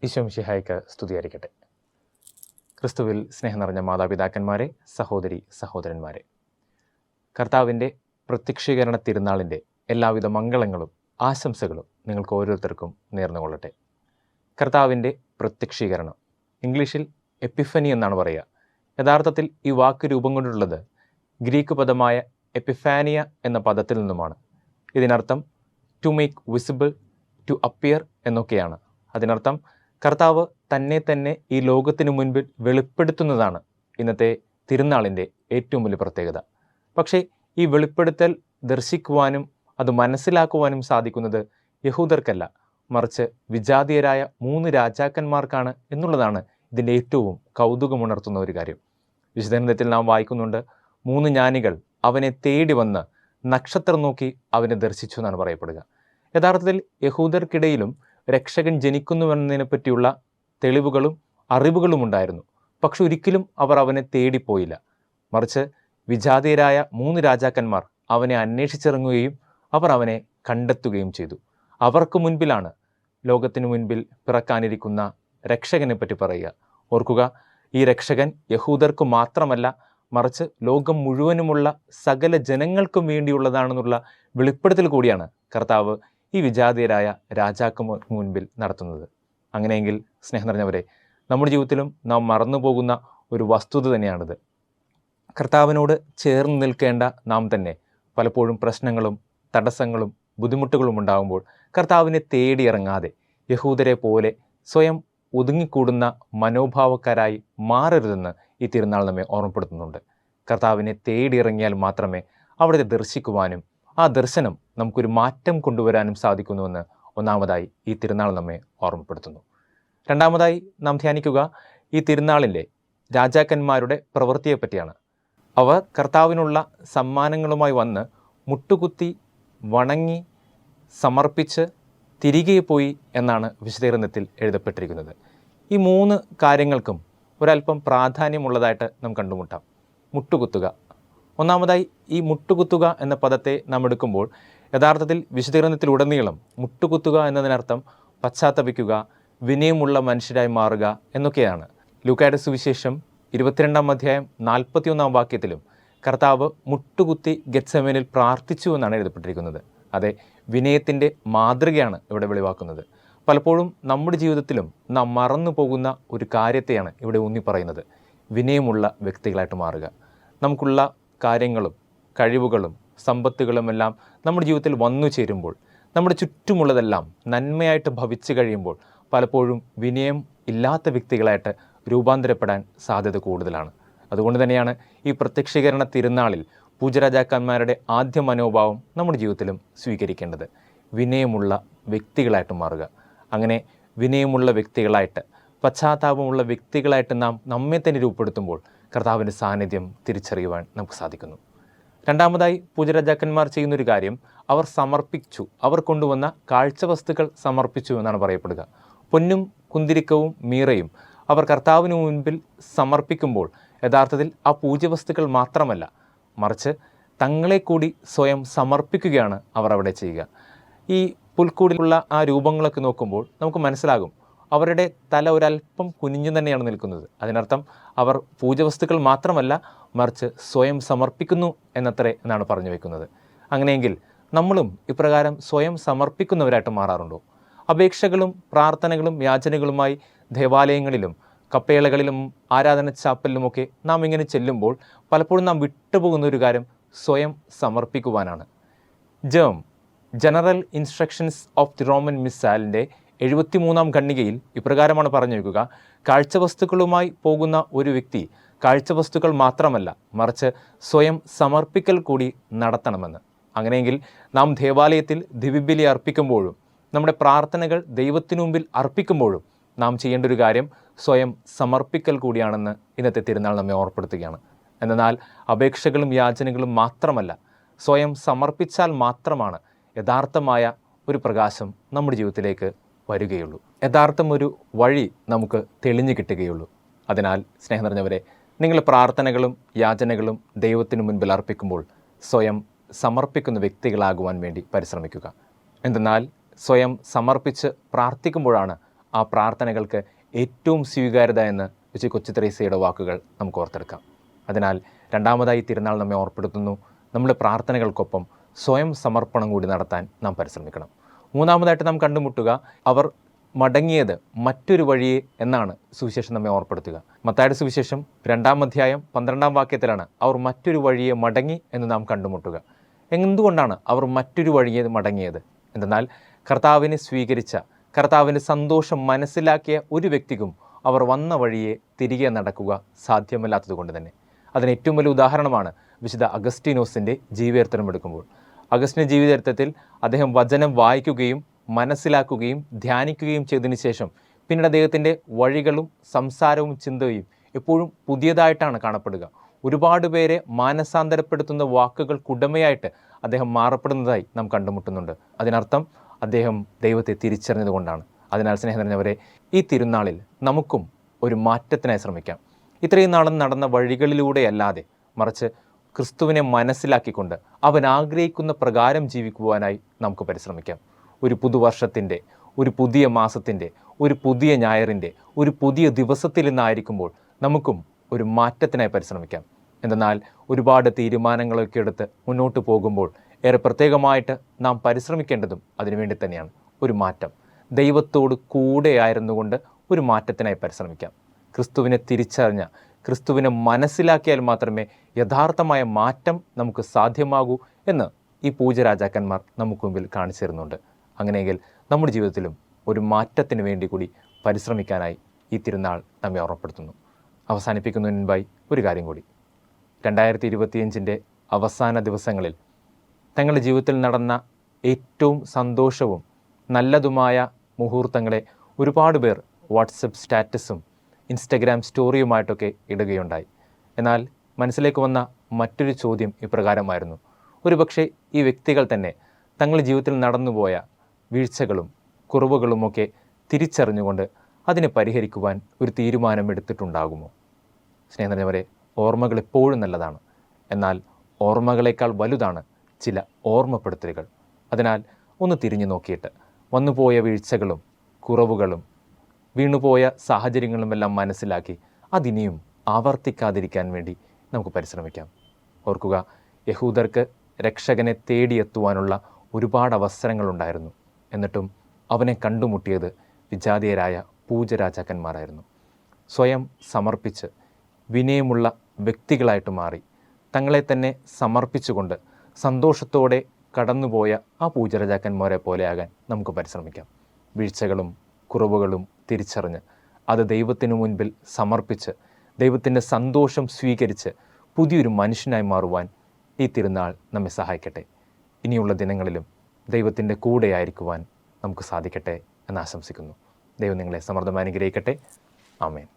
ഈശോമിശിഹായ്ക്ക് സ്തുതിയായിരിക്കട്ടെ. ക്രിസ്തുവിൽ സ്നേഹം നിറഞ്ഞ മാതാപിതാക്കന്മാരെ, സഹോദരി സഹോദരന്മാരെ, കർത്താവിൻ്റെ പ്രത്യക്ഷീകരണ തിരുനാളിൻ്റെ എല്ലാവിധ മംഗളങ്ങളും ആശംസകളും നിങ്ങൾക്ക് ഓരോരുത്തർക്കും നേർന്നുകൊള്ളട്ടെ. കർത്താവിൻ്റെ പ്രത്യക്ഷീകരണം, ഇംഗ്ലീഷിൽ എപ്പിഫനി എന്നാണ് പറയുക. യഥാർത്ഥത്തിൽ ഈ വാക്ക് രൂപം കൊണ്ടുള്ളത് ഗ്രീക്ക് പദമായ എപ്പിഫാനിയ എന്ന പദത്തിൽ നിന്നുമാണ്. ഇതിനർത്ഥം to make visible, to appear എന്നൊക്കെയാണ്. അതിനർത്ഥം കർത്താവ് തന്നെ ഈ ലോകത്തിനു മുൻപിൽ വെളിപ്പെടുത്തുന്നതാണ് ഇന്നത്തെ തിരുനാളിൻ്റെ ഏറ്റവും വലിയ പ്രത്യേകത. പക്ഷേ ഈ വെളിപ്പെടുത്തൽ ദർശിക്കുവാനും അത് മനസ്സിലാക്കുവാനും സാധിക്കുന്നത് യഹൂദർക്കല്ല, മറിച്ച് വിജാതീയരായ 3 രാജാക്കന്മാർക്കാണ് എന്നുള്ളതാണ് ഇതിൻ്റെ ഏറ്റവും കൗതുകമുണർത്തുന്ന ഒരു കാര്യം. വിശുദ്ധഗ്രന്ഥത്തിൽ നാം വായിക്കുന്നുണ്ട്, 3 ജ്ഞാനികൾ അവനെ തേടി വന്ന് നക്ഷത്രം നോക്കി അവനെ ദർശിച്ചു എന്നാണ് പറയപ്പെടുക. യഥാർത്ഥത്തിൽ യഹൂദർക്കിടയിലും രക്ഷകൻ ജനിക്കുന്നുവെന്നതിനെ പറ്റിയുള്ള തെളിവുകളും അറിവുകളും ഉണ്ടായിരുന്നു. പക്ഷെ ഒരിക്കലും അവർ അവനെ തേടിപ്പോയില്ല. മറിച്ച് വിജാതീയരായ 3 രാജാക്കന്മാർ അവനെ അന്വേഷിച്ചിറങ്ങുകയും അവർ അവനെ കണ്ടെത്തുകയും ചെയ്തു. അവർക്ക് മുൻപിലാണ് ലോകത്തിനു മുൻപിൽ പിറക്കാനിരിക്കുന്ന രക്ഷകനെ പറ്റി പറയുക. ഓർക്കുക, ഈ രക്ഷകൻ യഹൂദർക്ക് മാത്രമല്ല, മറിച്ച് ലോകം മുഴുവനുമുള്ള സകല ജനങ്ങൾക്കും വേണ്ടിയുള്ളതാണെന്നുള്ള വെളിപ്പെടുത്തൽ കൂടിയാണ് കർത്താവ് ഈ വിജാതീയരായ രാജാക്കന്മാർക്ക് മുൻപിൽ നടത്തുന്നത്. അങ്ങനെയെങ്കിൽ സ്നേഹം നിറഞ്ഞവരെ, നമ്മുടെ ജീവിതത്തിലും നാം മറന്നു പോകുന്ന ഒരു വസ്തുത തന്നെയാണിത്. കർത്താവിനോട് ചേർന്ന് നിൽക്കേണ്ട നാം തന്നെ പലപ്പോഴും പ്രശ്നങ്ങളും തടസ്സങ്ങളും ബുദ്ധിമുട്ടുകളും ഉണ്ടാകുമ്പോൾ കർത്താവിനെ തേടിയിറങ്ങാതെ യഹൂദരെ പോലെ സ്വയം ഒതുങ്ങിക്കൂടുന്ന മനോഭാവക്കാരായി മാറരുതെന്ന് ഈ തിരുനാൾ നമ്മെ ഓർമ്മപ്പെടുത്തുന്നുണ്ട്. കർത്താവിനെ തേടിയിറങ്ങിയാൽ മാത്രമേ അവിടുത്തെ ദർശിക്കുവാനും ആ ദർശനം നമുക്കൊരു മാറ്റം കൊണ്ടുവരാനും സാധിക്കുന്നുവെന്ന് ഒന്നാമതായി ഈ തിരുനാൾ നമ്മെ ഓർമ്മപ്പെടുത്തുന്നു. രണ്ടാമതായി നാം ധ്യാനിക്കുക ഈ തിരുനാളിൻ്റെ രാജാക്കന്മാരുടെ പ്രവൃത്തിയെപ്പറ്റിയാണ്. അവർ കർത്താവിനുള്ള സമ്മാനങ്ങളുമായി വന്ന് മുട്ടുകുത്തി വണങ്ങി സമർപ്പിച്ച് തിരികെ പോയി എന്നാണ് വിശുദ്ധഗ്രന്ഥത്തിൽ എഴുതപ്പെട്ടിരിക്കുന്നത്. ഈ 3 കാര്യങ്ങൾക്കും ഒരല്പം പ്രാധാന്യമുള്ളതായിട്ട് നാം കണ്ടുമുട്ടാം. മുട്ടുകുത്തുക. ഒന്നാമതായി ഈ മുട്ടുകുത്തുക എന്ന പദത്തെ നാം എടുക്കുമ്പോൾ യഥാർത്ഥത്തിൽ വിശുദ്ധഗ്രന്ഥത്തിലുടനീളം മുട്ടുകുത്തുക എന്നതിനർത്ഥം പശ്ചാത്തപിക്കുക, വിനയമുള്ള മനുഷ്യരായി മാറുക എന്നൊക്കെയാണ്. ലൂക്കായുടെ സുവിശേഷം 22-ാം അധ്യായം 41-ാം വാക്യത്തിലും കർത്താവ് മുട്ടുകുത്തി ഗെത്സമേനിൽ പ്രാർത്ഥിച്ചു എന്നാണ് എഴുതപ്പെട്ടിരിക്കുന്നത്. അതെ, വിനയത്തിൻ്റെ മാതൃകയാണ് ഇവിടെ വെളിവാക്കുന്നത്. പലപ്പോഴും നമ്മുടെ ജീവിതത്തിലും നാം മറന്നു പോകുന്ന ഒരു കാര്യത്തെയാണ് ഇവിടെ ഊന്നി പറയുന്നത്. വിനയമുള്ള വ്യക്തികളായിട്ട് മാറുക. നമുക്കുള്ള കാര്യങ്ങളും കഴിവുകളും സമ്പത്തുകളുമെല്ലാം നമ്മുടെ ജീവിതത്തിൽ വന്നു ചേരുമ്പോൾ, നമ്മുടെ ചുറ്റുമുള്ളതെല്ലാം നന്മയായിട്ട് ഭവിച്ചു കഴിയുമ്പോൾ പലപ്പോഴും വിനയം ഇല്ലാത്ത വ്യക്തികളായിട്ട് രൂപാന്തരപ്പെടാൻ സാധ്യത കൂടുതലാണ്. അതുകൊണ്ട് തന്നെയാണ് ഈ പ്രത്യക്ഷീകരണ തിരുനാളിൽ പൂജരാജാക്കന്മാരുടെ ആദ്യ മനോഭാവം നമ്മുടെ ജീവിതത്തിലും സ്വീകരിക്കേണ്ടത്. വിനയമുള്ള വ്യക്തികളായിട്ട് മാറുക. അങ്ങനെ വിനയമുള്ള വ്യക്തികളായിട്ട്, പശ്ചാത്താപമുള്ള വ്യക്തികളായിട്ട് നാം നമ്മെ തന്നെ രൂപപ്പെടുത്തുമ്പോൾ കർത്താവിൻ്റെ സാന്നിധ്യം തിരിച്ചറിയുവാൻ നമുക്ക് സാധിക്കുന്നു. രണ്ടാമതായി പൂജരാജാക്കന്മാർ ചെയ്യുന്നൊരു കാര്യം, അവർ സമർപ്പിച്ചു. അവർ കൊണ്ടുവന്ന കാഴ്ചവസ്തുക്കൾ സമർപ്പിച്ചു എന്നാണ് പറയപ്പെടുക. പൊന്നും കുന്തിരിക്കവും മീറയും അവർ കർത്താവിന് മുൻപിൽ സമർപ്പിക്കുമ്പോൾ യഥാർത്ഥത്തിൽ ആ പൂജ്യവസ്തുക്കൾ മാത്രമല്ല, മറിച്ച് തങ്ങളെ കൂടി സ്വയം സമർപ്പിക്കുകയാണ് അവർ അവിടെ ചെയ്യുക. ഈ പുൽക്കൂടിലുള്ള ആ രൂപങ്ങളൊക്കെ നോക്കുമ്പോൾ നമുക്ക് മനസ്സിലാകും, അവരുടെ തല ഒരല്പം കുനിഞ്ഞു തന്നെയാണ് നിൽക്കുന്നത്. അതിനർത്ഥം അവർ പൂജവസ്തുക്കൾ മാത്രമല്ല, മറിച്ച് സ്വയം സമർപ്പിക്കുന്നു എന്നത്രേ എന്നാണ് പറഞ്ഞു വയ്ക്കുന്നത്. അങ്ങനെയെങ്കിൽ നമ്മളും ഇപ്രകാരം സ്വയം സമർപ്പിക്കുന്നവരായിട്ട് മാറാറുണ്ടോ? അപേക്ഷകളും പ്രാർത്ഥനകളും യാചനകളുമായി ദേവാലയങ്ങളിലും കപ്പേളകളിലും ആരാധന ചാപ്പലിലുമൊക്കെ നാം ഇങ്ങനെ ചെല്ലുമ്പോൾ പലപ്പോഴും നാം വിട്ടുപോകുന്ന ഒരു കാര്യം സ്വയം സമർപ്പിക്കുവാനാണ്. General instructions of the Roman മിസൈലിൻ്റെ 73-ാം ഖണ്ഡികയിൽ ഇപ്രകാരമാണ് പറഞ്ഞു വയ്ക്കുക, കാഴ്ചവസ്തുക്കളുമായി പോകുന്ന ഒരു വ്യക്തി കാഴ്ചവസ്തുക്കൾ മാത്രമല്ല, മറിച്ച് സ്വയം സമർപ്പിക്കൽ കൂടി നടത്തണമെന്ന്. അങ്ങനെയെങ്കിൽ നാം ദേവാലയത്തിൽ ദിവ്യബലി അർപ്പിക്കുമ്പോഴും നമ്മുടെ പ്രാർത്ഥനകൾ ദൈവത്തിനു മുമ്പിൽ അർപ്പിക്കുമ്പോഴും നാം ചെയ്യേണ്ട ഒരു കാര്യം സ്വയം സമർപ്പിക്കൽ കൂടിയാണെന്ന് ഇന്നത്തെ തിരുനാൾ നമ്മെ ഓർപ്പെടുത്തുകയാണ്. എന്നാൽ അപേക്ഷകളും യാചനകളും മാത്രമല്ല, സ്വയം സമർപ്പിച്ചാൽ മാത്രമാണ് യഥാർത്ഥമായ ഒരു പ്രകാശം നമ്മുടെ ജീവിതത്തിലേക്ക് വരികയുള്ളൂ. യഥാർത്ഥം ഒരു വഴി നമുക്ക് തെളിഞ്ഞു കിട്ടുകയുള്ളൂ. അതിനാൽ സ്നേഹം നിറഞ്ഞവരെ, നിങ്ങളുടെ പ്രാർത്ഥനകളും യാചനകളും ദൈവത്തിനു മുൻപിൽ അർപ്പിക്കുമ്പോൾ സ്വയം സമർപ്പിക്കുന്ന വ്യക്തികളാകുവാൻ വേണ്ടി പരിശ്രമിക്കുക. എന്തെന്നാൽ സ്വയം സമർപ്പിച്ച് പ്രാർത്ഥിക്കുമ്പോഴാണ് ആ പ്രാർത്ഥനകൾക്ക് ഏറ്റവും സ്വീകാര്യത എന്ന് വിശുദ്ധ കൊച്ചു ത്രേസ്യയുടെ വാക്കുകൾ നമുക്ക് ഓർത്തെടുക്കാം. അതിനാൽ രണ്ടാമതായി തിരുനാൾ നമ്മെ ഓർപ്പെടുത്തുന്നു, നമ്മുടെ പ്രാർത്ഥനകൾക്കൊപ്പം സ്വയം സമർപ്പണം കൂടി നടത്താൻ നാം പരിശ്രമിക്കണം. മൂന്നാമതായിട്ട് നാം കണ്ടുമുട്ടുക, അവർ മടങ്ങിയത് മറ്റൊരു വഴിയെ എന്നാണ് സുവിശേഷം നമ്മെ ഓർപ്പെടുത്തുക. മത്തായിയുടെ സുവിശേഷം 2-ാം അധ്യായം 12-ാം വാക്യത്തിലാണ് അവർ മറ്റൊരു വഴിയെ മടങ്ങി എന്ന് നാം കണ്ടുമുട്ടുക. എന്തുകൊണ്ടാണ് അവർ മറ്റൊരു വഴിയെ മടങ്ങിയത്? എന്തെന്നാൽ കർത്താവിനെ സ്വീകരിച്ച, കർത്താവിൻ്റെ സന്തോഷം മനസ്സിലാക്കിയ ഒരു വ്യക്തിക്കും അവർ വന്ന വഴിയെ തിരികെ നടക്കുക സാധ്യമല്ലാത്തത് കൊണ്ട് തന്നെ. അതിന് ഏറ്റവും വലിയ ഉദാഹരണമാണ് വിശുദ്ധ അഗസ്തീനോസിൻ്റെ ജീവചരിത്രം എടുക്കുമ്പോൾ. അഗസ്റ്റിൻ്റെ ജീവിതചരിത്രത്തിൽ അദ്ദേഹം വചനം വായിക്കുകയും മനസ്സിലാക്കുകയും ധ്യാനിക്കുകയും ചെയ്തതിന് ശേഷം പിന്നീട് അദ്ദേഹത്തിൻ്റെ വഴികളും സംസാരവും ചിന്തയും എപ്പോഴും പുതിയതായിട്ടാണ് കാണപ്പെടുക. ഒരുപാട് പേരെ മാനസാന്തരപ്പെടുത്തുന്ന വാക്കുകൾക്കുടമയായിട്ട് അദ്ദേഹം മാറപ്പെടുന്നതായി നാം കണ്ടുമുട്ടുന്നുണ്ട്. അതിനർത്ഥം അദ്ദേഹം ദൈവത്തെ തിരിച്ചറിഞ്ഞതുകൊണ്ടാണ്. അതിനാൽ സ്നേഹം നിറഞ്ഞവരെ, ഈ തിരുനാളിൽ നമുക്കും ഒരു മാറ്റത്തിനായി ശ്രമിക്കാം. ഇത്രയും നാളും നടന്ന വഴികളിലൂടെയല്ലാതെ മറിച്ച് ക്രിസ്തുവിനെ മനസ്സിലാക്കിക്കൊണ്ട് അവൻ ആഗ്രഹിക്കുന്ന പ്രകാരം ജീവിക്കുവാനായി നമുക്ക് പരിശ്രമിക്കാം. ഒരു പുതുവർഷത്തിൻ്റെ, ഒരു പുതിയ മാസത്തിൻ്റെ, ഒരു പുതിയ ഞായറിൻ്റെ, ഒരു പുതിയ ദിവസത്തിൽ നിന്നായിരിക്കുമ്പോൾ നമുക്കും ഒരു മാറ്റത്തിനായി പരിശ്രമിക്കാം. എന്തെന്നാൽ ഒരുപാട് തീരുമാനങ്ങളൊക്കെ എടുത്ത് മുന്നോട്ട് പോകുമ്പോൾ ഏറെ പ്രത്യേകമായിട്ട് നാം പരിശ്രമിക്കേണ്ടതും അതിനുവേണ്ടി തന്നെയാണ്. ഒരു മാറ്റം, ദൈവത്തോട് കൂടെയായിരുന്നുകൊണ്ട് ഒരു മാറ്റത്തിനായി പരിശ്രമിക്കാം. ക്രിസ്തുവിനെ തിരിച്ചറിഞ്ഞ, ക്രിസ്തുവിനെ മനസ്സിലാക്കിയാൽ മാത്രമേ യഥാർത്ഥമായ മാറ്റം നമുക്ക് സാധ്യമാകൂ എന്ന് ഈ പൂജരാജാക്കന്മാർ നമുക്ക് മുമ്പിൽ കാണിച്ചു തരുന്നുണ്ട്. അങ്ങനെയെങ്കിൽ നമ്മുടെ ജീവിതത്തിലും ഒരു മാറ്റത്തിന് വേണ്ടി കൂടി പരിശ്രമിക്കാനായി ഈ തിരുനാൾ നമ്മെ ഓർമ്മപ്പെടുത്തുന്നു. അവസാനിപ്പിക്കുന്നതിന് മുൻപായി ഒരു കാര്യം കൂടി. 2025 അവസാന ദിവസങ്ങളിൽ തങ്ങളുടെ ജീവിതത്തിൽ നടന്ന ഏറ്റവും സന്തോഷവും നല്ലതുമായ മുഹൂർത്തങ്ങളെ ഒരുപാട് പേർ വാട്സപ്പ് സ്റ്റാറ്റസും ഇൻസ്റ്റഗ്രാം സ്റ്റോറിയുമായിട്ടൊക്കെ ഇടുകയുണ്ടായി. എന്നാൽ മനസ്സിലേക്ക് വന്ന മറ്റൊരു ചോദ്യം ഇപ്രകാരമായിരുന്നു: ഒരുപക്ഷെ ഈ വ്യക്തികൾ തന്നെ തങ്ങളുടെ ജീവിതത്തിൽ നടന്നുപോയ വീഴ്ചകളും കുറവുകളുമൊക്കെ തിരിച്ചറിഞ്ഞുകൊണ്ട് അതിനെ പരിഹരിക്കുവാൻ ഒരു തീരുമാനമെടുത്തിട്ടുണ്ടാകുമോ? സ്നേഹം നിറഞ്ഞവരെ, ഓർമ്മകൾ എപ്പോഴും നല്ലതാണ്. എന്നാൽ ഓർമ്മകളേക്കാൾ വലുതാണ് ചില ഓർമ്മപ്പെടുത്തലുകൾ. അതിനാൽ ഒന്ന് തിരിഞ്ഞു നോക്കിയിട്ട് വന്നുപോയ വീഴ്ചകളും കുറവുകളും വീണുപോയ സാഹചര്യങ്ങളുമെല്ലാം മനസ്സിലാക്കി അതിനെയും ആവർത്തിക്കാതിരിക്കാൻ വേണ്ടി നമുക്ക് പരിശ്രമിക്കാം. ഓർക്കുക, യഹൂദർക്ക് രക്ഷകനെ തേടിയെത്തുവാനുള്ള ഒരുപാട് അവസരങ്ങളുണ്ടായിരുന്നു. എന്നിട്ടും അവനെ കണ്ടുമുട്ടിയത് വിജാതീയരായ പൂജരാജാക്കന്മാരായിരുന്നു. സ്വയം സമർപ്പിച്ച് വിനയമുള്ള വ്യക്തികളായിട്ട് മാറി തങ്ങളെ തന്നെ സമർപ്പിച്ചുകൊണ്ട് സന്തോഷത്തോടെ കടന്നുപോയ ആ പൂജരാജാക്കന്മാരെ പോലെയാകാൻ നമുക്ക് പരിശ്രമിക്കാം. വീഴ്ചകളും കുറവുകളും തിരിച്ചറിഞ്ഞ് അത് ദൈവത്തിനു മുൻപിൽ സമർപ്പിച്ച് ദൈവത്തിൻ്റെ സന്തോഷം സ്വീകരിച്ച് പുതിയൊരു മനുഷ്യനായി മാറുവാൻ ഈ തിരുനാൾ നമ്മെ സഹായിക്കട്ടെ. ഇനിയുള്ള ദിനങ്ങളിലും ദൈവത്തിൻ്റെ കൂടെയായിരിക്കുവാൻ നമുക്ക് സാധിക്കട്ടെ എന്ന് ആശംസിക്കുന്നു. ദൈവം നിങ്ങളെ സമൃദ്ധമായി അനുഗ്രഹിക്കട്ടെ. ആമേൻ.